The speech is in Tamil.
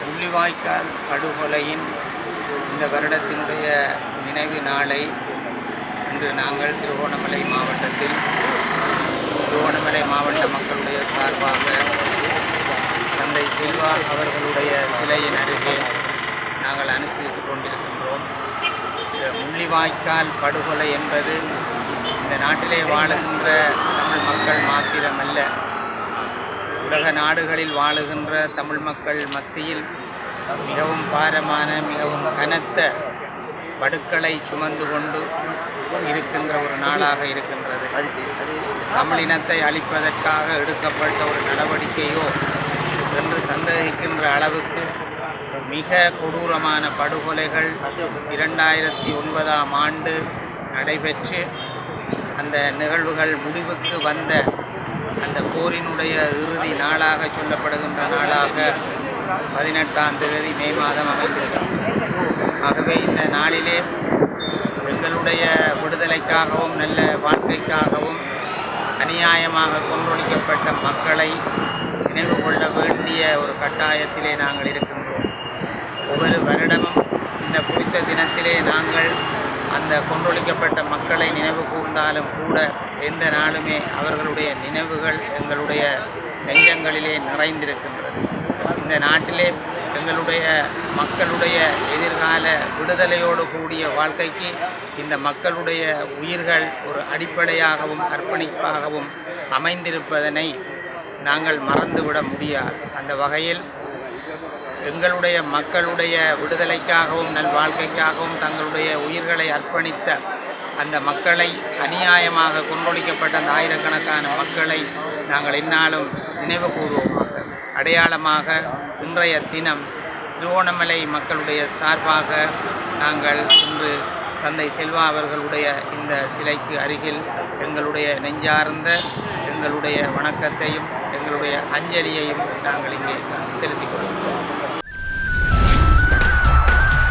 முள்ளிவாய்க்கால் படுகொலையின் இந்த வருடத்தினுடைய நினைவு நாளை இன்று நாங்கள் திருகோணமலை மாவட்டத்தில் திருகோணமலை மாவட்ட மக்களுடைய சார்பாக தந்தை செல்வா அவர்களுடைய சிலையின் அருகே நாங்கள் அனுசரித்து கொண்டிருக்கின்றோம். முள்ளிவாய்க்கால் படுகொலை என்பது இந்த நாட்டிலே வாழுகின்ற தமிழ் மக்கள் மாத்திரமல்ல, உலக நாடுகளில் வாழுகின்ற தமிழ் மக்கள் மத்தியில் மிகவும் பாரமான மிகவும் கனத்த படுக்களை சுமந்து கொண்டு இருக்கின்ற ஒரு நாளாக இருக்கின்றது. தமிழினத்தை அழிப்பதற்காக எடுக்கப்பட்ட ஒரு நடவடிக்கையோ என்று சந்தேகிக்கின்ற அளவுக்கு மிக கொடூரமான படுகொலைகள் 2009ஆம் ஆண்டு நடைபெற்று அந்த நிகழ்வுகள் முடிவுக்கு வந்த அந்த போரினுடைய இறுதி நாளாக சொல்லப்படுகின்ற நாளாக 18ஆம் தேதி மே மாதம் அமைந்திருக்கிறது. ஆகவே இந்த நாளிலே எங்களுடைய விடுதலைக்காகவும் நல்ல வாழ்க்கைக்காகவும் அநியாயமாக கொன்றொழிக்கப்பட்ட மக்களை நினைவு கொள்ள வேண்டிய ஒரு கட்டாயத்திலே நாங்கள் இருக்கின்றோம். ஒவ்வொரு வருடமும் இந்த குறித்த தினத்திலே நாங்கள் அந்த கொன்றொழிக்கப்பட்ட மக்களை நினைவு கூர்ந்தாலும் கூட எந்த நாளுமே அவர்களுடைய நினைவுகள் எங்களுடைய நெஞ்சங்களிலே நிறைந்திருக்கின்றது. இந்த நாட்டிலே எங்களுடைய மக்களுடைய எதிர்கால விடுதலையோடு கூடிய வாழ்க்கைக்கு இந்த மக்களுடைய உயிர்கள் ஒரு அடிப்படையாகவும் அர்ப்பணிப்பாகவும் அமைந்திருப்பதனை நாங்கள் மறந்துவிட முடியாது. அந்த வகையில் எங்களுடைய மக்களுடைய விடுதலைக்காகவும் நல்வாழ்க்கைக்காகவும் தங்களுடைய உயிர்களை அர்ப்பணித்த அந்த மக்களை அநியாயமாக கொன்றொழிக்கப்பட்ட அந்த ஆயிரக்கணக்கான மக்களை நாங்கள் எந்நாளும் நினைவு கூறுவோமாக. அடையாளமாக இன்றைய தினம் திருகோணமலை மக்களுடைய சார்பாக நாங்கள் இன்று தந்தை செல்வா அவர்களுடைய இந்த சிலைக்கு அருகில் எங்களுடைய நெஞ்சார்ந்த எங்களுடைய வணக்கத்தையும் எங்களுடைய அஞ்சலியையும் நாங்கள் இங்கே செலுத்திக் கொள்கிறோம்.